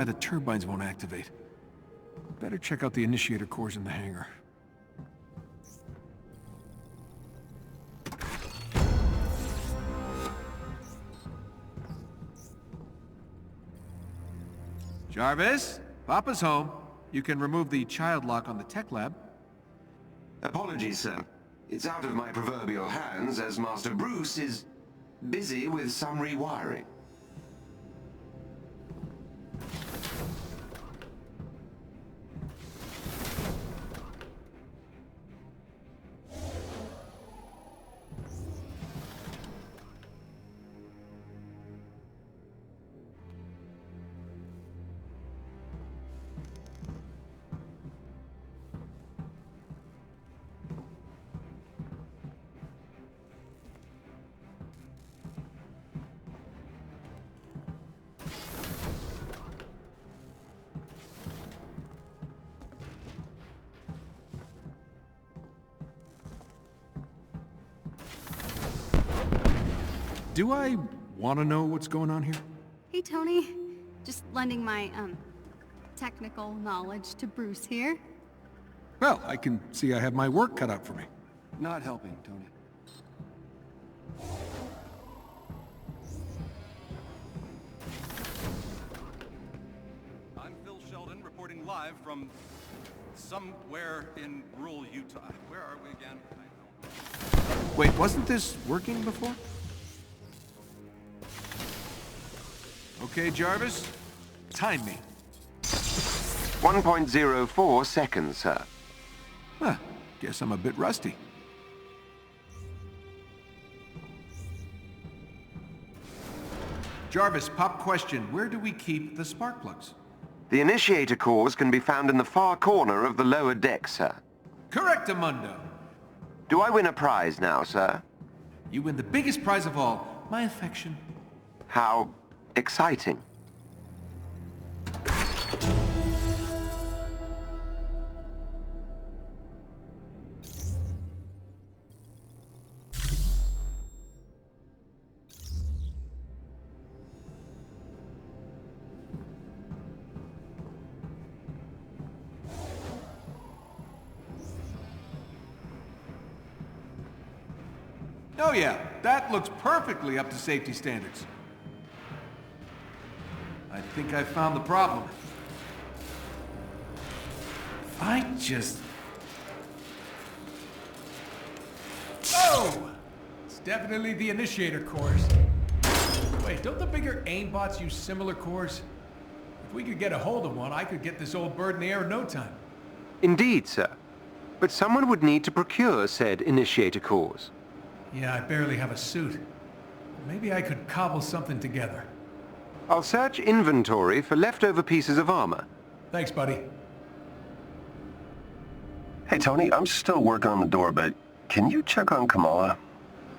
The turbines won't activate. Better check out the initiator cores in the hangar. Jarvis, Papa's home. You can remove the child lock on the tech lab. Apologies, sir. It's out of my proverbial hands as Master Bruce is busy with some rewiring. Do I want to know what's going on here? Hey, Tony. Just lending my, technical knowledge to Bruce here. Well, I can see I have my work cut out for me. Not helping, Tony. I'm Phil Sheldon, reporting live from somewhere in rural Utah. Where are we again? Wait, wasn't this working before? Okay, Jarvis. Time me. 1.04 seconds, sir. Huh. Guess I'm a bit rusty. Jarvis, pop question. Where do we keep the spark plugs? The initiator cores can be found in the far corner of the lower deck, sir. Correctamundo. Do I win a prize now, sir? You win the biggest prize of all, my affection. How exciting. Oh yeah, that looks perfectly up to safety standards. I think I found the problem. If I just... Oh! It's definitely the initiator cores. Wait, don't the bigger aimbots use similar cores? If we could get a hold of one, I could get this old bird in the air in no time. Indeed, sir. But someone would need to procure said initiator cores. Yeah, I barely have a suit. Maybe I could cobble something together. I'll search inventory for leftover pieces of armor. Thanks, buddy. Hey, Tony, I'm still working on the door, but can you check on Kamala?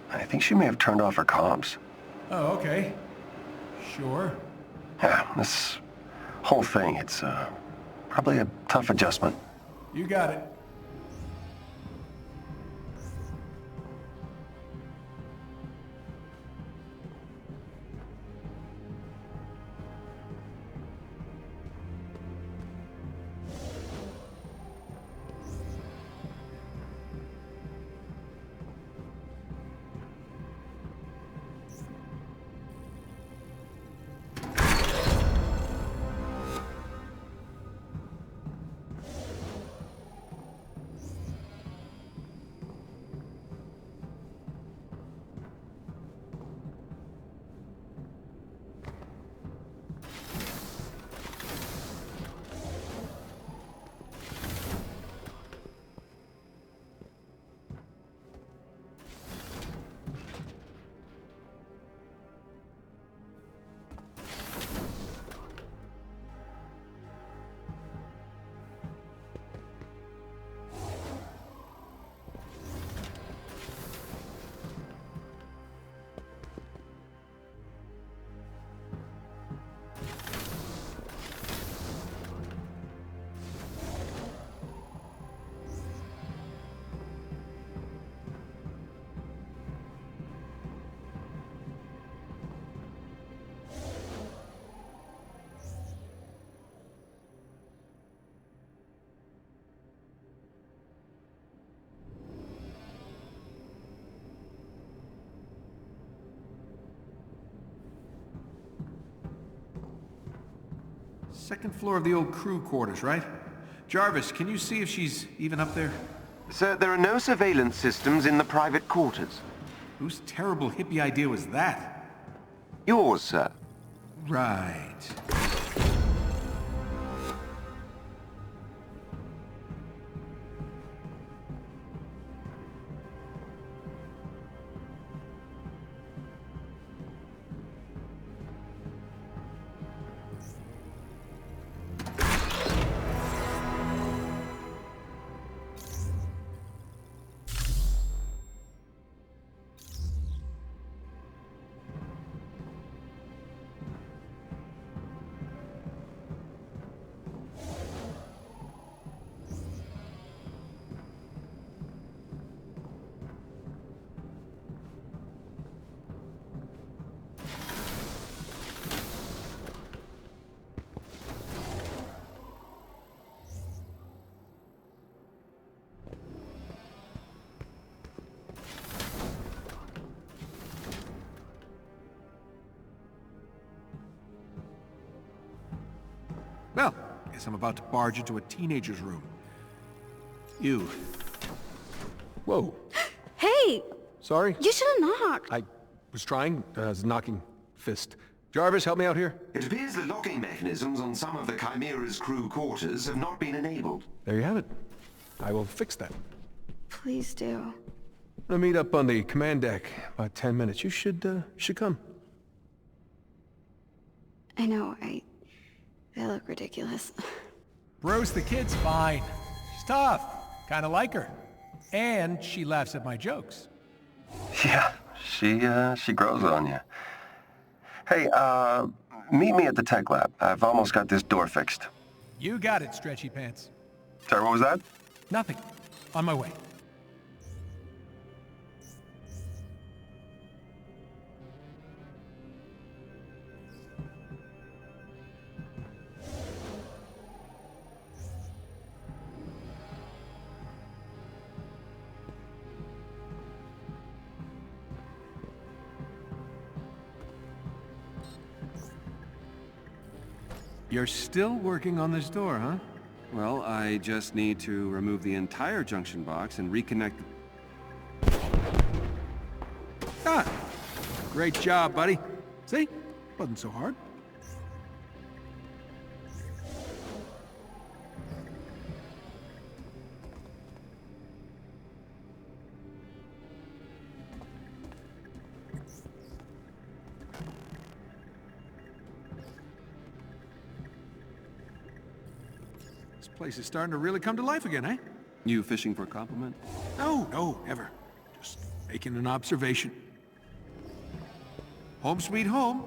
I think she may have turned off her comms. Oh, okay. Sure. Yeah, this whole thing, it's probably a tough adjustment. You got it. Second floor of the old crew quarters, right? Jarvis, can you see if she's even up there? Sir, there are no surveillance systems in the private quarters. Whose terrible hippie idea was that? Yours, sir. Right. Well, guess I'm about to barge into a teenager's room. You. Whoa. Hey! Sorry? You should have knocked. I was trying. Knocking fist. Jarvis, help me out here. It appears the locking mechanisms on some of the Chimera's crew quarters have not been enabled. There you have it. I will fix that. Please do. I'll meet up on the command deck. About 10 minutes. You should come. I know, I look ridiculous. Bruce, the kid's fine. She's tough. Kinda like her. And she laughs at my jokes. Yeah, she grows on you. Hey, meet me at the tech lab. I've almost got this door fixed. You got it, stretchy pants. Sorry, what was that? Nothing. On my way. You're still working on this door, huh? Well, I just need to remove the entire junction box and reconnect... Ah! Great job, buddy. See? Wasn't so hard. This place is starting to really come to life again, eh? You fishing for a compliment? No, never. Just making an observation. Home sweet home.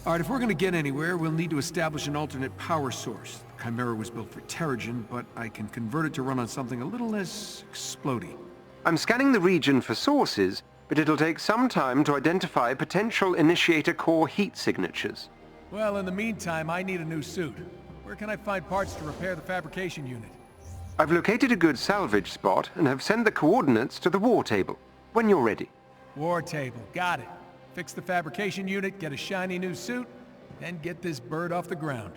All right, if we're gonna get anywhere, we'll need to establish an alternate power source. The Chimera was built for Terrigen, but I can convert it to run on something a little less explodey. I'm scanning the region for sources, but it'll take some time to identify potential initiator core heat signatures. Well, in the meantime, I need a new suit. Where can I find parts to repair the fabrication unit? I've located a good salvage spot and have sent the coordinates to the war table. When you're ready. War table, got it. Fix the fabrication unit, get a shiny new suit, then get this bird off the ground.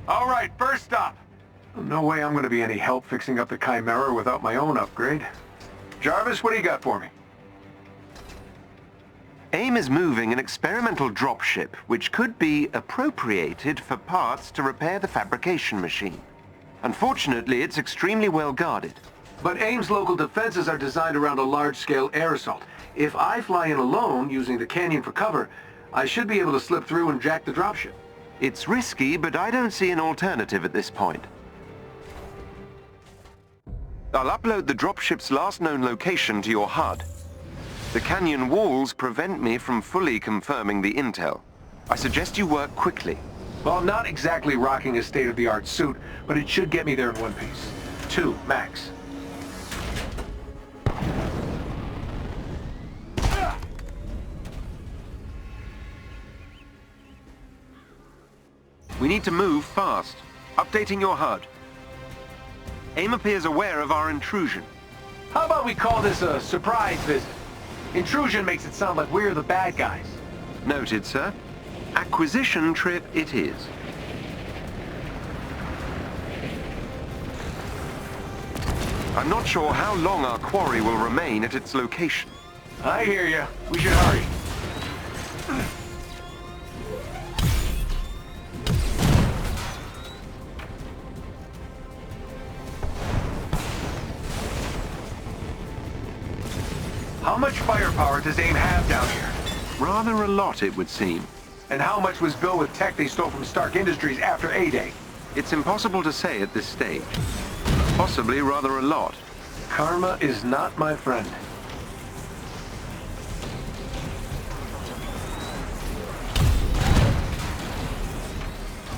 All right, first stop. No way I'm gonna be any help fixing up the Chimera without my own upgrade. Jarvis, what do you got for me? AIM is moving an experimental dropship which could be appropriated for parts to repair the fabrication machine. Unfortunately, it's extremely well guarded. But AIM's local defenses are designed around a large-scale air assault. If I fly in alone, using the canyon for cover, I should be able to slip through and jack the dropship. It's risky, but I don't see an alternative at this point. I'll upload the dropship's last known location to your HUD. The canyon walls prevent me from fully confirming the intel. I suggest you work quickly. Well, I'm not exactly rocking a state-of-the-art suit, but it should get me there in one piece. 2, max. We need to move fast. Updating your HUD. AIM appears aware of our intrusion. How about we call this a surprise visit? Intrusion makes it sound like we're the bad guys. Noted, sir. Acquisition trip it is. I'm not sure how long our quarry will remain at its location. I hear you. We should hurry. How much firepower does AIM have down here? Rather a lot, it would seem. And how much was built with tech they stole from Stark Industries after A-Day? It's impossible to say at this stage. Possibly rather a lot. Karma is not my friend.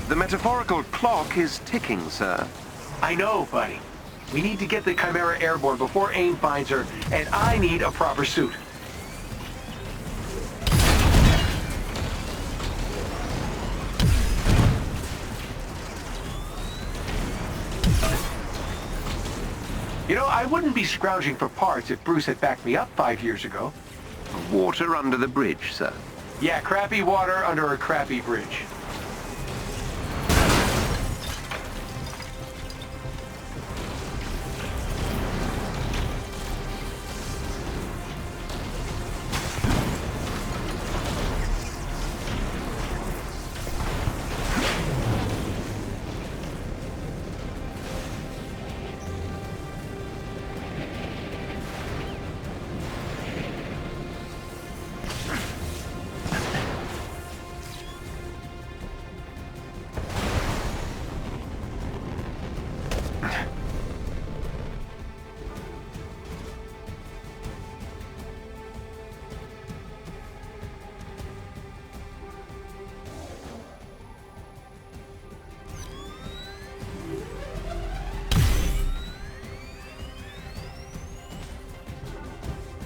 The metaphorical clock is ticking, sir. I know, buddy. We need to get the Chimera airborne before AIM finds her, and I need a proper suit. You know, I wouldn't be scrounging for parts if Bruce had backed me up 5 years ago. Water under the bridge, sir. Yeah, crappy water under a crappy bridge.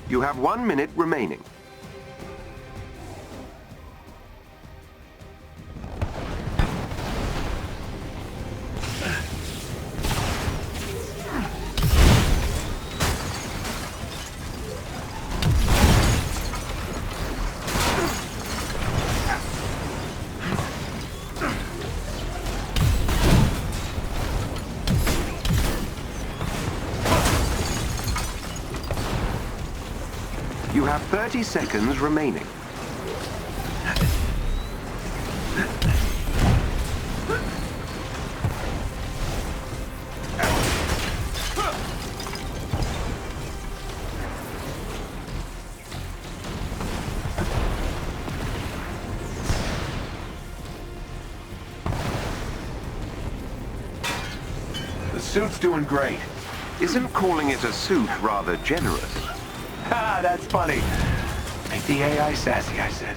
You have 1 minute remaining. You have 30 seconds remaining. The suit's doing great. Isn't calling it a suit rather generous? Ha, that's funny. Make the AI sassy, I said.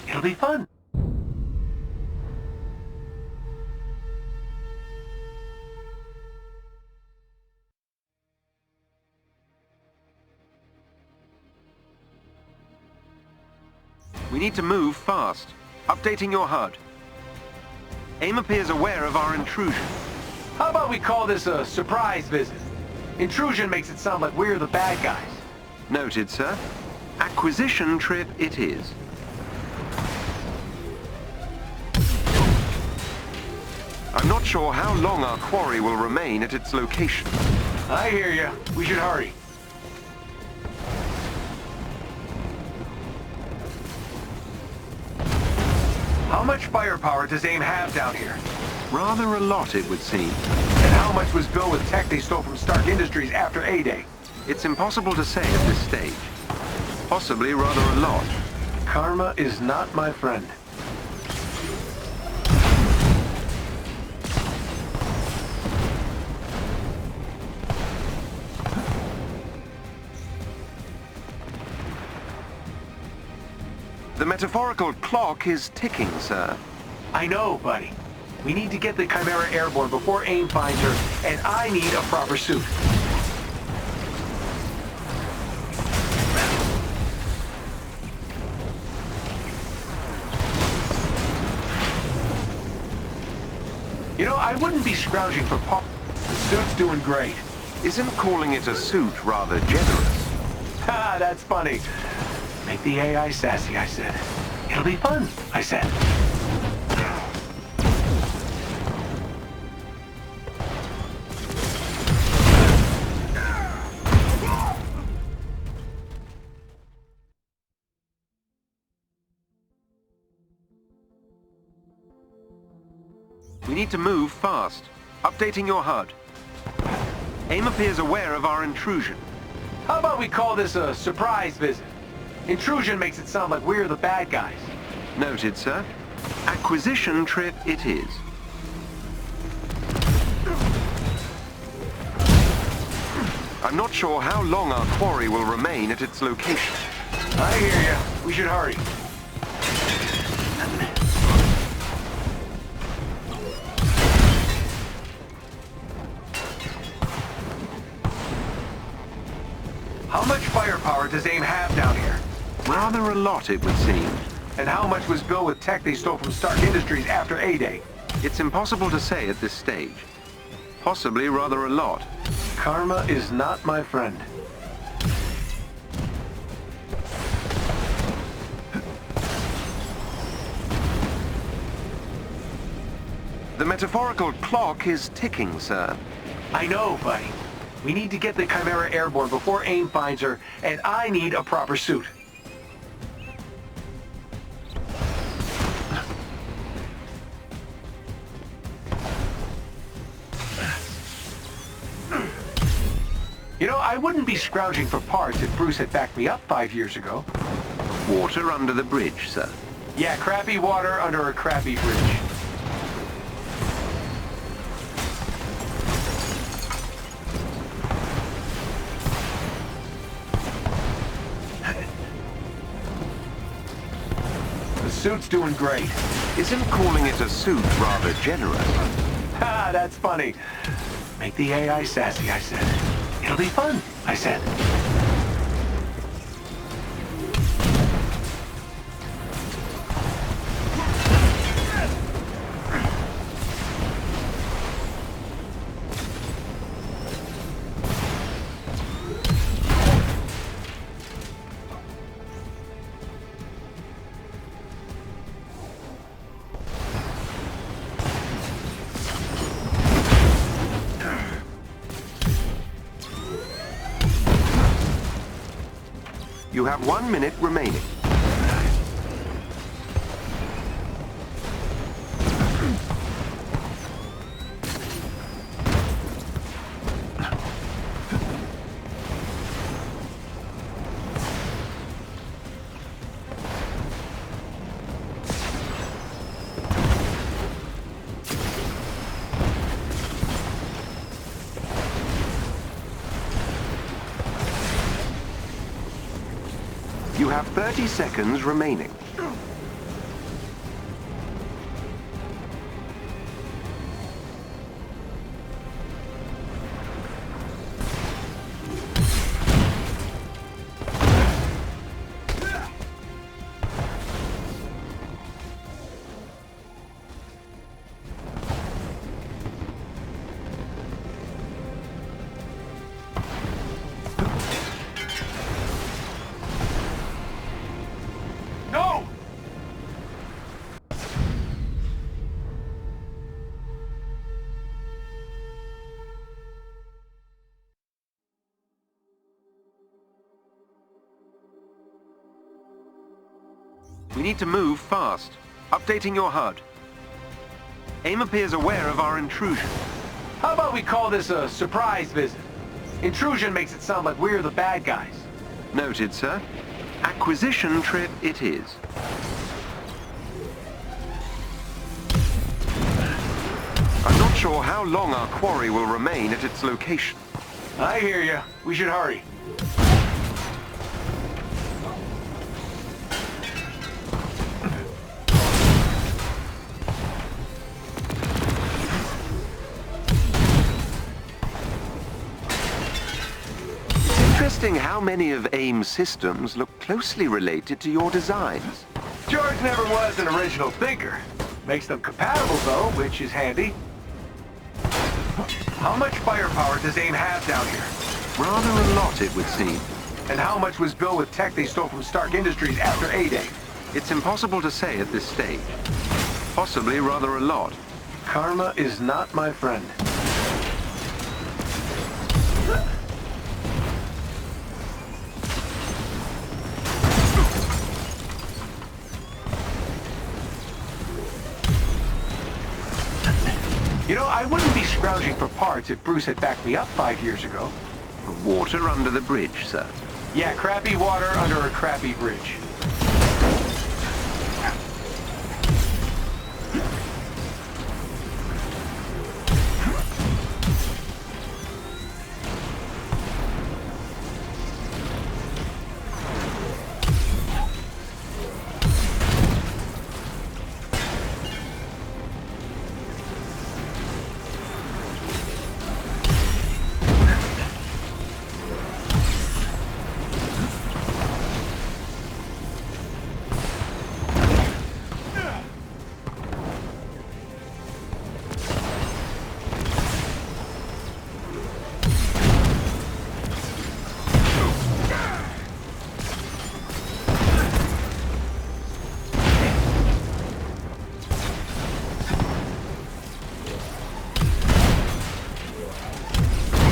It'll be fun. We need to move fast. Updating your HUD. AIM appears aware of our intrusion. How about we call this a surprise visit? Intrusion makes it sound like we're the bad guys. Noted, sir. Acquisition trip it is. I'm not sure how long our quarry will remain at its location. I hear you. We should hurry. How much firepower does AIM have down here? Rather a lot, it would seem. And how much was built with tech they stole from Stark Industries after A-Day? It's impossible to say at this stage. Possibly rather a lot. Karma is not my friend. The metaphorical clock is ticking, sir. I know, buddy. We need to get the Chimera airborne before AIM finds her, and I need a proper suit. You know, I wouldn't be scrounging for parts. The suit's doing great. Isn't calling it a suit rather generous? Ha, that's funny. Make the AI sassy, I said. It'll be fun, I said. We need to move fast. Updating your HUD. AIM appears aware of our intrusion. How about we call this a surprise visit? Intrusion makes it sound like we're the bad guys. Noted, sir. Acquisition trip it is. I'm not sure how long our quarry will remain at its location. I hear ya. We should hurry. How much firepower does AIM have down here? Rather a lot, it would seem. And how much was built with tech they stole from Stark Industries after A-Day? It's impossible to say at this stage. Possibly rather a lot. Karma is not my friend. The metaphorical clock is ticking, sir. I know, buddy. We need to get the Chimera airborne before AIM finds her, and I need a proper suit. You know, I wouldn't be scrounging for parts if Bruce had backed me up 5 years ago. Water under the bridge, sir. Yeah, crappy water under a crappy bridge. The suit's doing great. Isn't calling it a suit rather generous? Ha, that's funny. Make the AI sassy, I said. It'll be fun, I said. You have 1 minute remaining. You have 30 seconds remaining. No! We need to move fast. Updating your HUD. AIM appears aware of our intrusion. How about we call this a surprise visit? Intrusion makes it sound like we're the bad guys. Noted, sir. Acquisition trip it is. I'm not sure how long our quarry will remain at its location. I hear you. We should hurry. Interesting how many of AIM's systems look closely related to your designs. George never was an original thinker. Makes them compatible, though, which is handy. How much firepower does AIM have down here? Rather a lot, it would seem. And how much was built with tech they stole from Stark Industries after A-Day? It's impossible to say at this stage. Possibly rather a lot. Karma is not my friend. You know, I wouldn't be scrounging for parts if Bruce had backed me up 5 years ago. Water under the bridge, sir. Yeah, crappy water under a crappy bridge.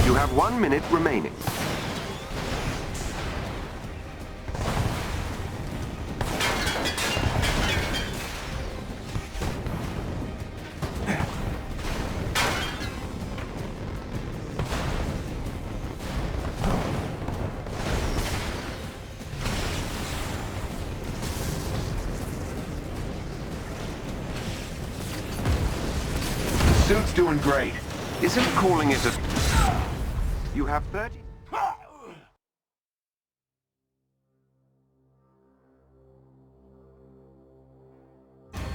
You have 1 minute remaining. The suit's doing great. Isn't calling it a... You have 30...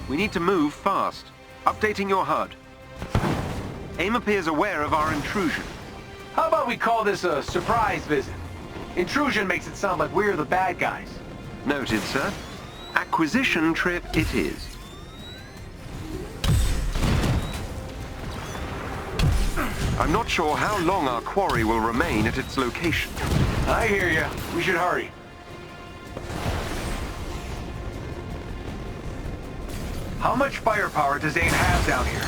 We need to move fast. Updating your HUD. AIM appears aware of our intrusion. How about we call this a surprise visit? Intrusion makes it sound like we're the bad guys. Noted, sir. Acquisition trip it is. I'm not sure how long our quarry will remain at its location. I hear you. We should hurry. How much firepower does AIM have down here?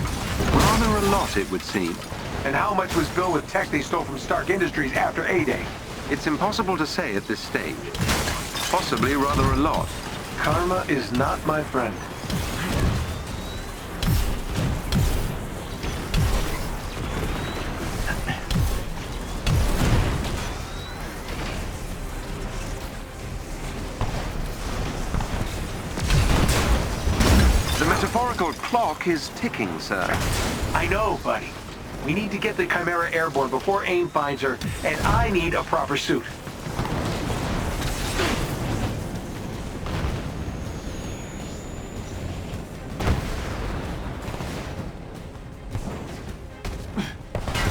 Rather a lot, it would seem. And how much was built with tech they stole from Stark Industries after A-Day? It's impossible to say at this stage. Possibly rather a lot. Karma is not my friend. The metaphorical clock is ticking, sir. I know, buddy. We need to get the Chimera airborne before AIM finds her, and I need a proper suit.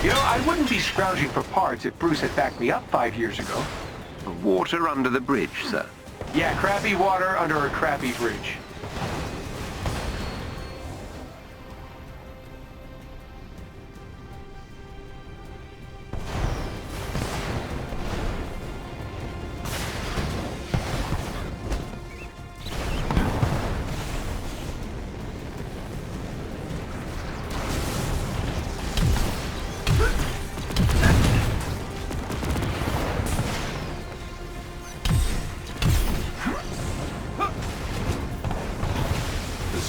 You know, I wouldn't be scrounging for parts if Bruce had backed me up 5 years ago. Water under the bridge, sir. Yeah, crappy water under a crappy bridge.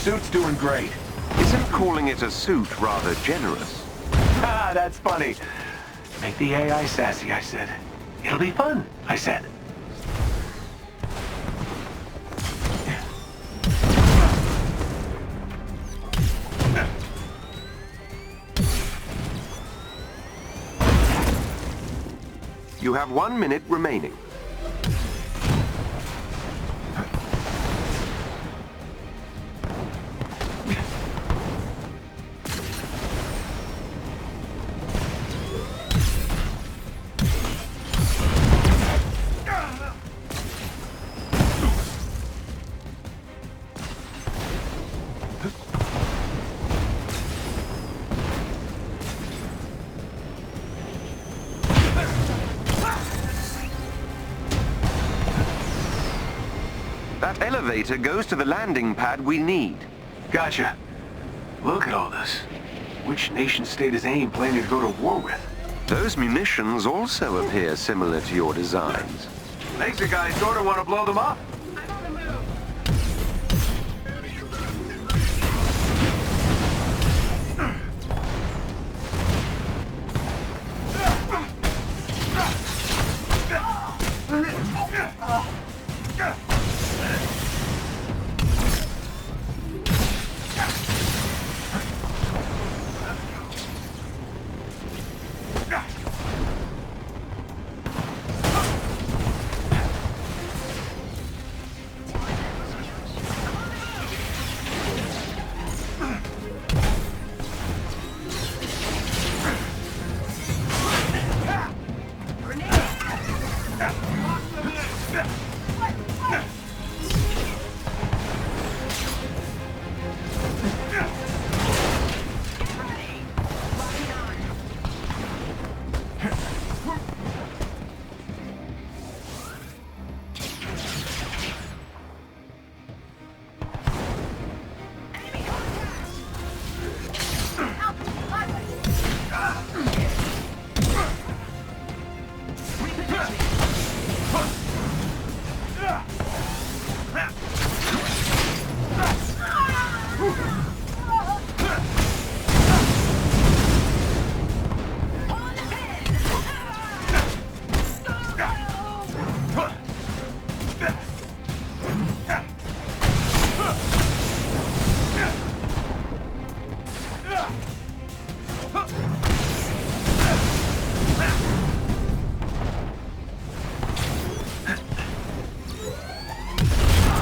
suit's doing great. Isn't calling it a suit rather generous? Ah, that's funny. Make the AI sassy, I said. It'll be fun, I said. You have 1 minute remaining. That elevator goes to the landing pad we need. Gotcha. Look at all this. Which nation-state is AIM planning to go to war with? Those munitions also appear similar to your designs. Makes the guys sort of want to blow them up.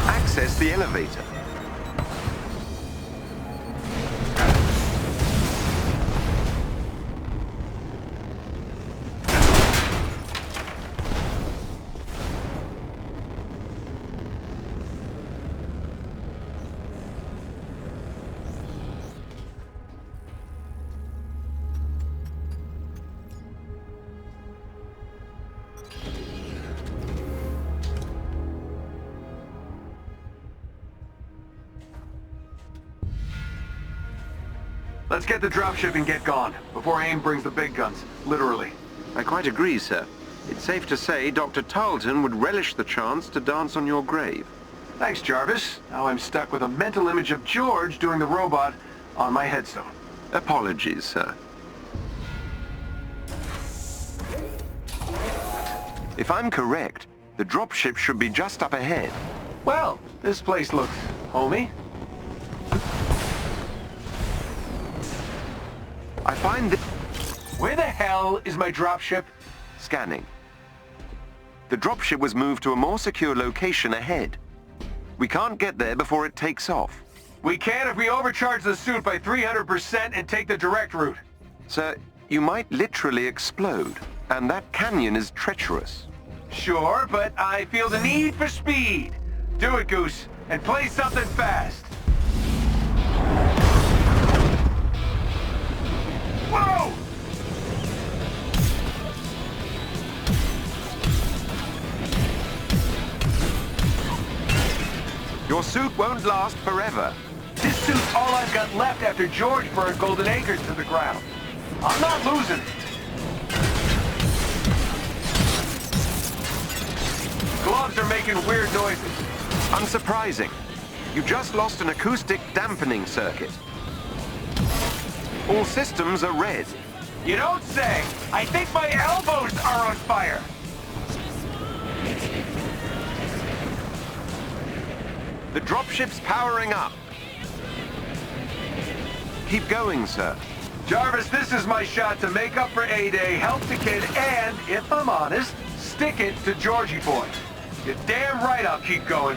Access the elevator. Let's get the dropship and get gone, before AIM brings the big guns, literally. I quite agree, sir. It's safe to say Dr. Tarleton would relish the chance to dance on your grave. Thanks, Jarvis. Now I'm stuck with a mental image of George doing the robot on my headstone. Apologies, sir. If I'm correct, the dropship should be just up ahead. Well, this place looks homey. I find that... Where the hell is my dropship? Scanning. The dropship was moved to a more secure location ahead. We can't get there before it takes off. We can if we overcharge the suit by 300% and take the direct route. Sir, you might literally explode, and that canyon is treacherous. Sure, but I feel the need for speed. Do it, Goose, and play something fast. Whoa! Your suit won't last forever. This suit's all I've got left after George burned Golden Acres to the ground. I'm not losing it. Gloves are making weird noises. Unsurprising. You just lost an acoustic dampening circuit. All systems are red. You don't say! I think my elbows are on fire! The dropship's powering up. Keep going, sir. Jarvis, this is my shot to make up for A-Day, help the kid, and, if I'm honest, stick it to Georgie boy. You're damn right I'll keep going.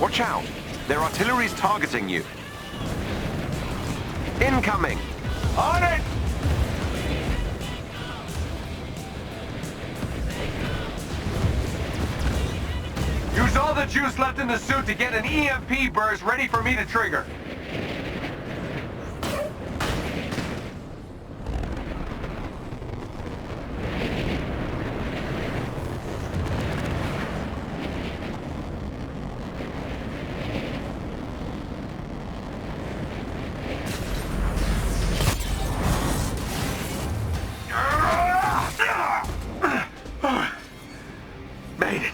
Watch out. Their artillery's targeting you. Incoming. On it! Use all the juice left in the suit to get an EMP burst ready for me to trigger. Made it.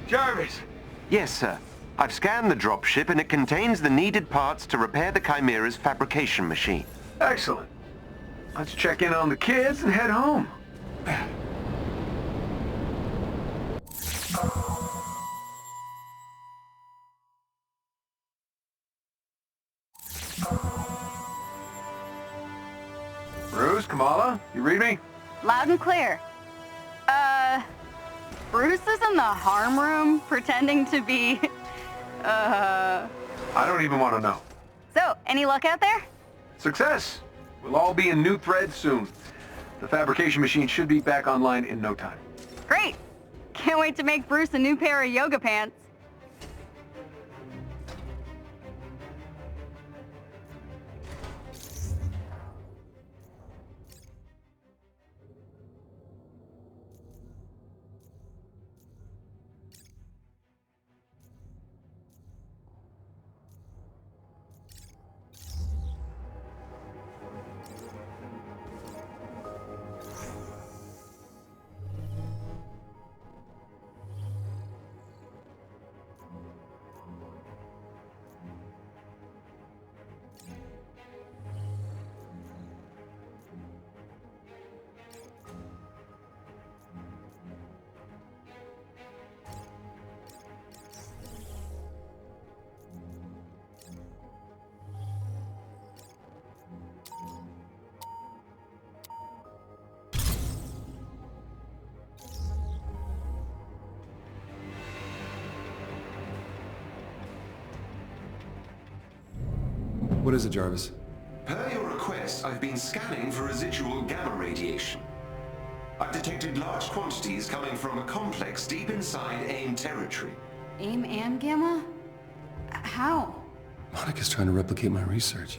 Jarvis! Yes, sir. I've scanned the dropship and it contains the needed parts to repair the Chimera's fabrication machine. Excellent. Let's check in on the kids and head home. Bruce, Kamala, you read me? Loud and clear. Bruce is in the harm room pretending to be, I don't even want to know. So, any luck out there? Success! We'll all be in new threads soon. The fabrication machine should be back online in no time. Great! Can't wait to make Bruce a new pair of yoga pants. What is it, Jarvis? Per your request, I've been scanning for residual gamma radiation. I've detected large quantities coming from a complex deep inside AIM territory. AIM and Gamma? How? Monica's trying to replicate my research.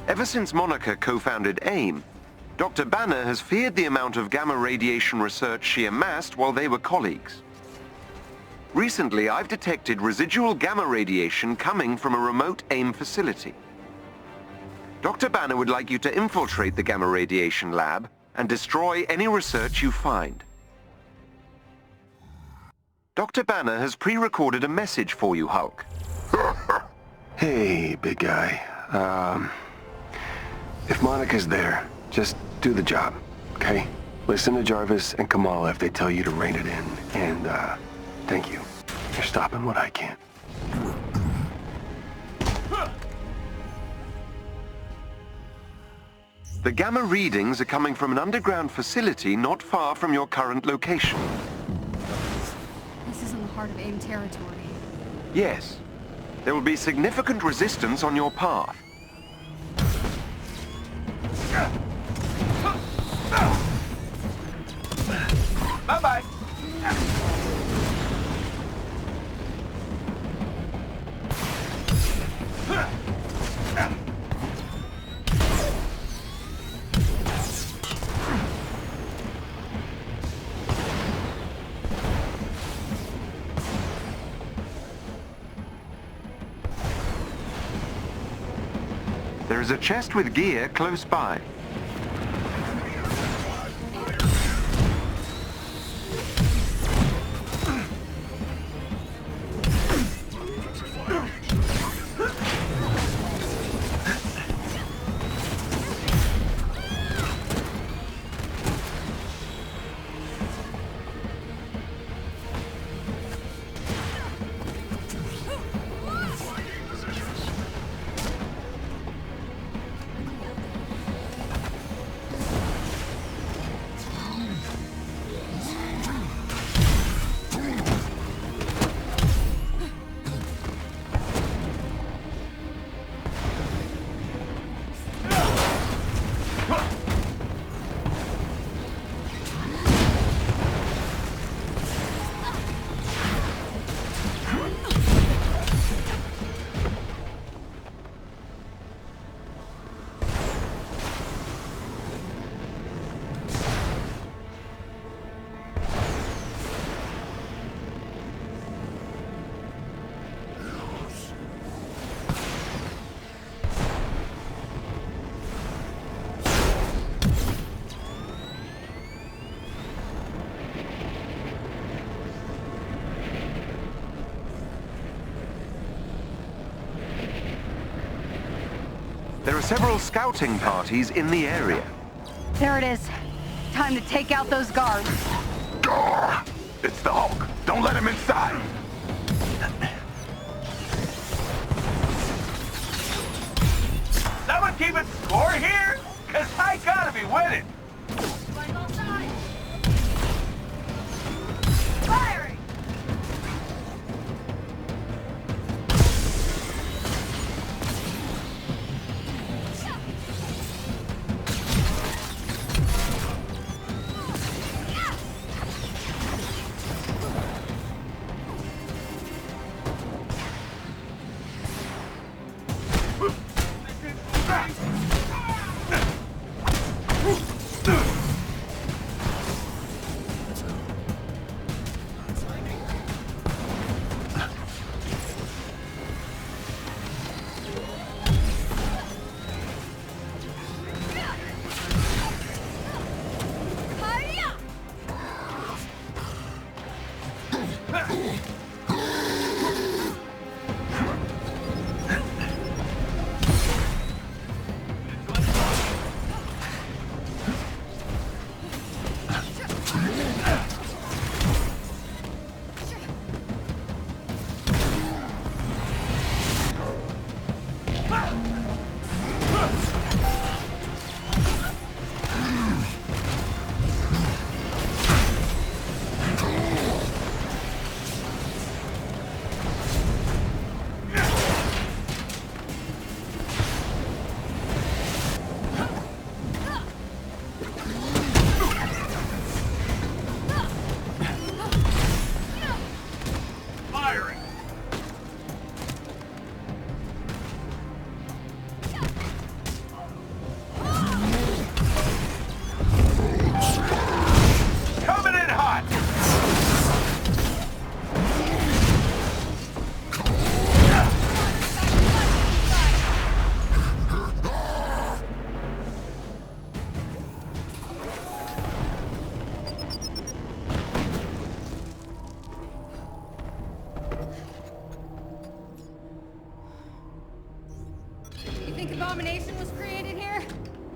Ever since Monica co-founded AIM, Dr. Banner has feared the amount of gamma radiation research she amassed while they were colleagues. Recently, I've detected residual gamma radiation coming from a remote AIM facility. Dr. Banner would like you to infiltrate the gamma radiation lab and destroy any research you find. Dr. Banner has pre-recorded a message for you, Hulk. Hey, big guy. If Monica's there, just do the job, okay? Listen to Jarvis and Kamala if they tell you to rein it in. And, thank you. You're stopping what I can't. The gamma readings are coming from an underground facility not far from your current location. This is in the heart of AIM territory. Yes. There will be significant resistance on your path. There is a chest with gear close by. There are several scouting parties in the area. There it is. Time to take out those guards. It's the Hulk. Don't let him inside. Someone keeping score here? 'Cause I gotta be winning. Firing!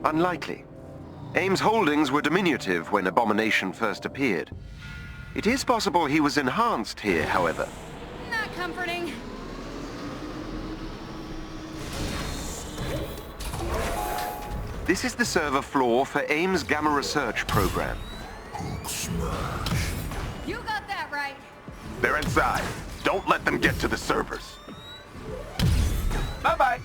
Unlikely. Ames' holdings were diminutive when Abomination first appeared. It is possible he was enhanced here, however. Not comforting. This is the server floor for Ames' Gamma Research program. You got that right. They're inside. Don't let them get to the servers. Bye-bye.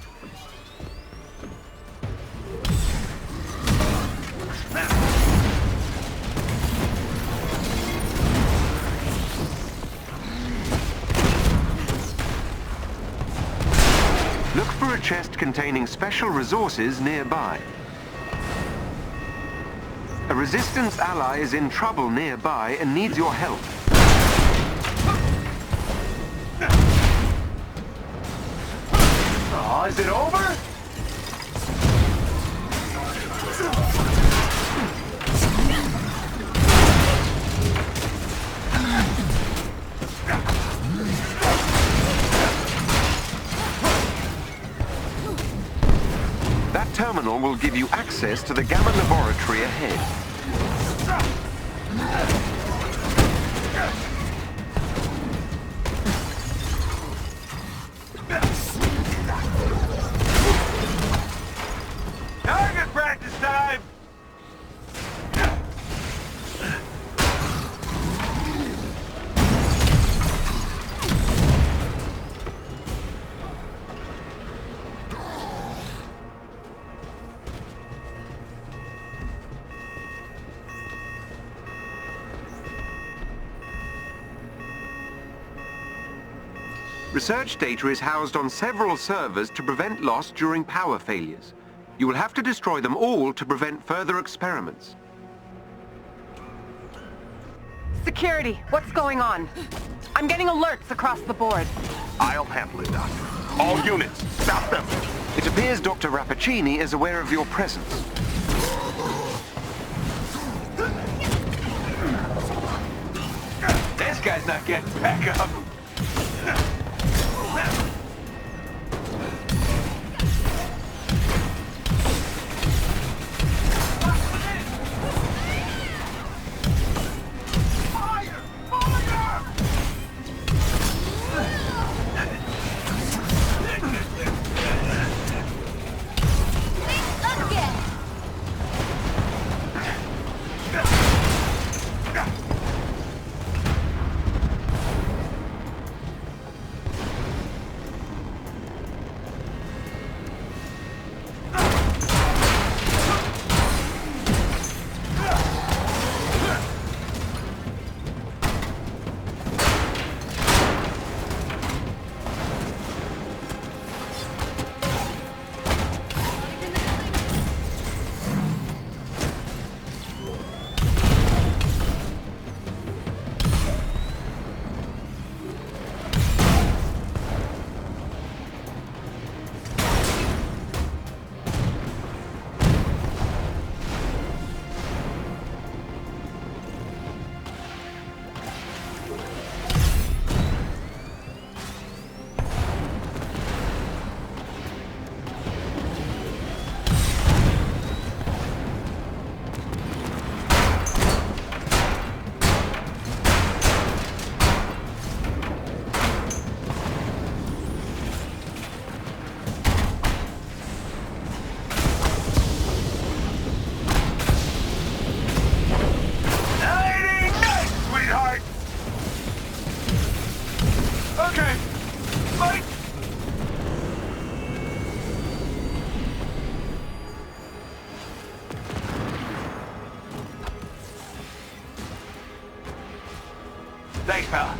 Look for a chest containing special resources nearby. A Resistance ally is in trouble nearby and needs your help. Oh, is it over? terminal will give you access to the Gamma laboratory ahead. Target practice time! Research data is housed on several servers to prevent loss during power failures. You will have to destroy them all to prevent further experiments. Security, what's going on? I'm getting alerts across the board. I'll handle it, Doctor. All units, stop them! It appears Dr. Rappaccini is aware of your presence. This guy's not getting back up. Thanks, pal.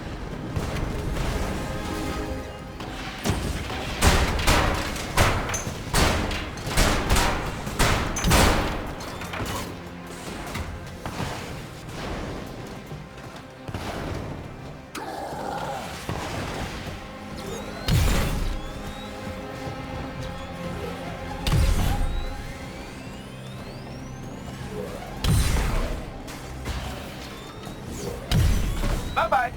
Bye-bye.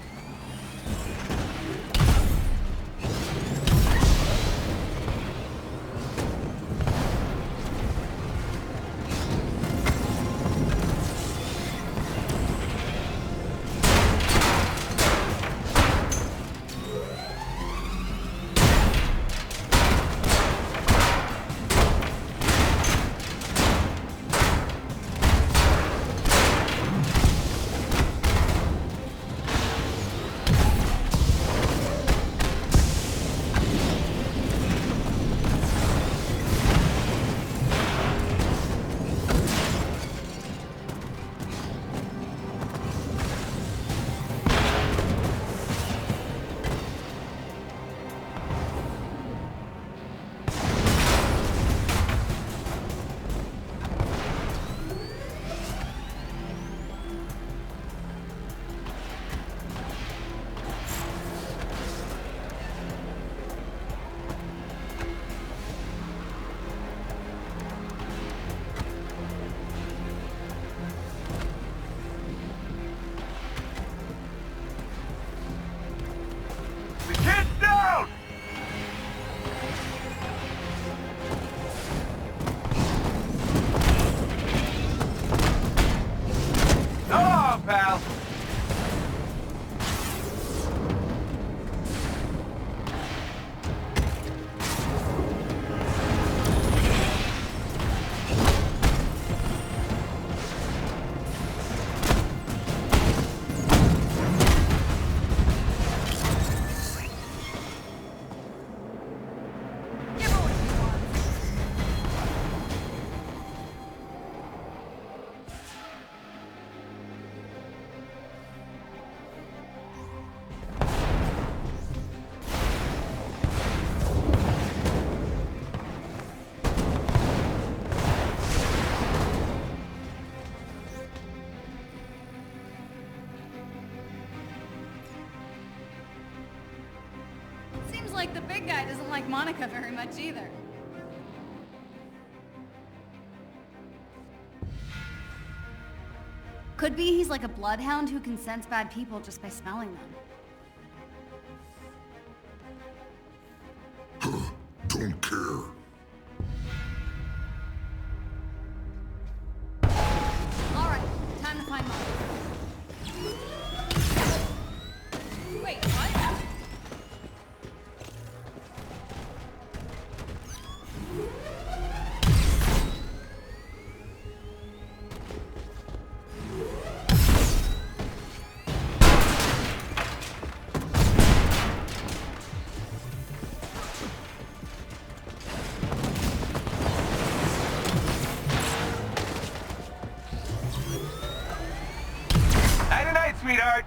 pal. Seems like the big guy doesn't like Monica very much either. Could be he's like a bloodhound who can sense bad people just by smelling them. Don't care. Alright, time to find Monica. Wait, what? Night-night, sweetheart.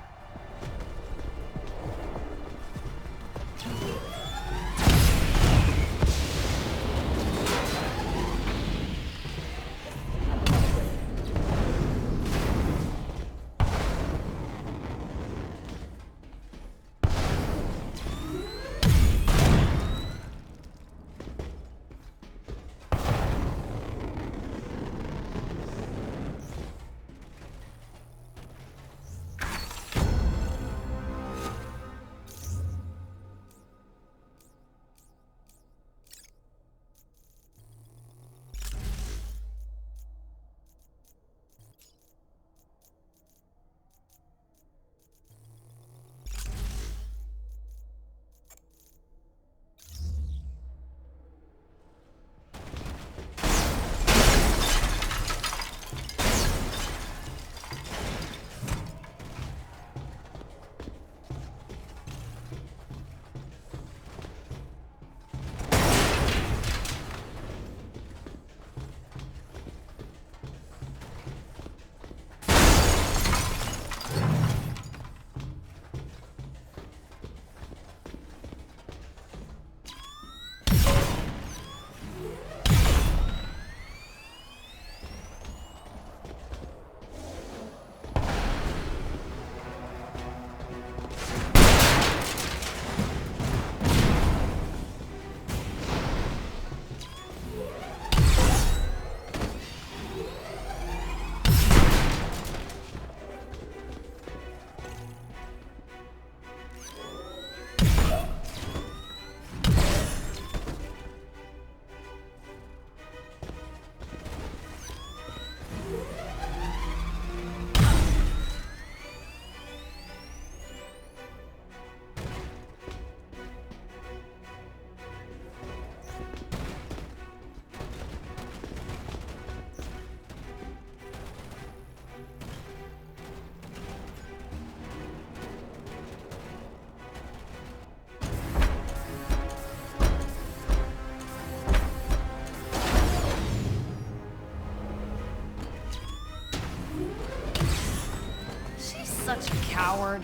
Such a coward.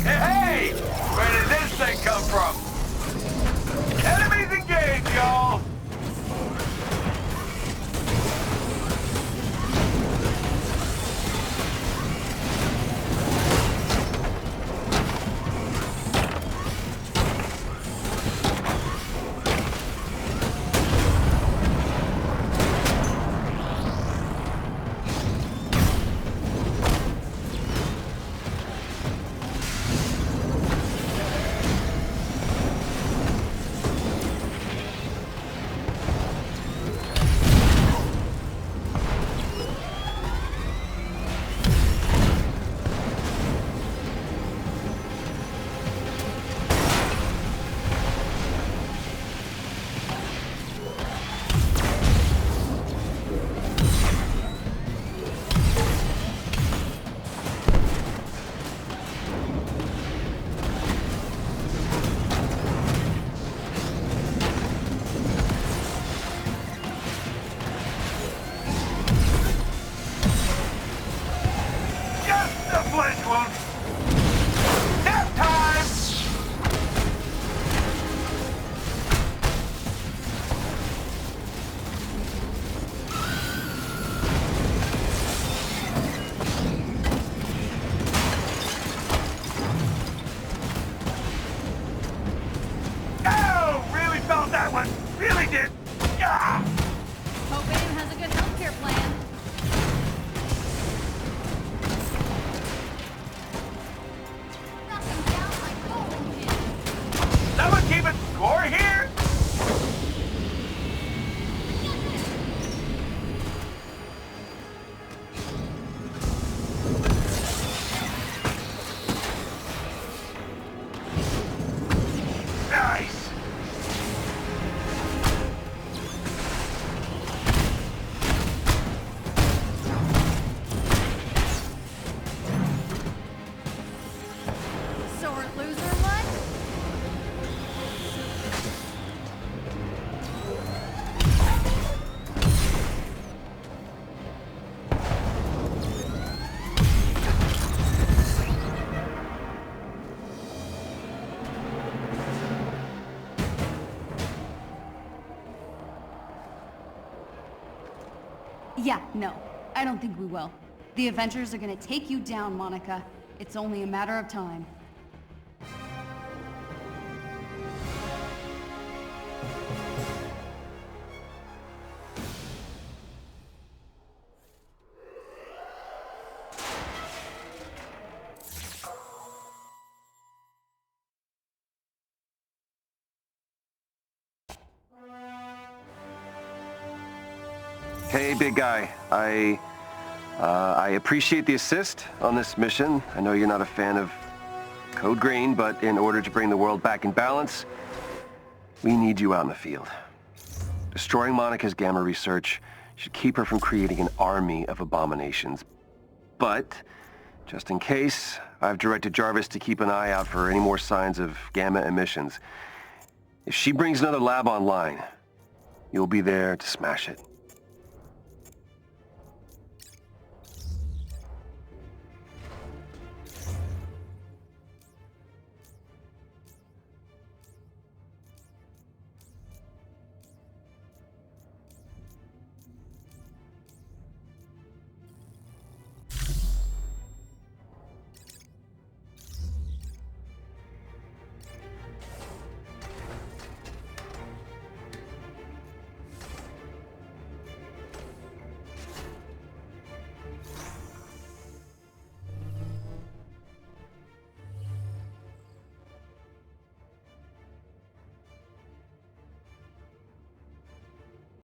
Hey! Where did this thing come from? Enemies engaged, y'all! Sore loser, what? Yeah, no. I don't think we will. The Avengers are gonna take you down, Monica. It's only a matter of time. Hey, big guy. I appreciate the assist on this mission. I know you're not a fan of Code Green, but in order to bring the world back in balance, we need you out in the field. Destroying Monica's gamma research should keep her from creating an army of abominations. But, just in case, I've directed Jarvis to keep an eye out for any more signs of gamma emissions. If she brings another lab online, you'll be there to smash it.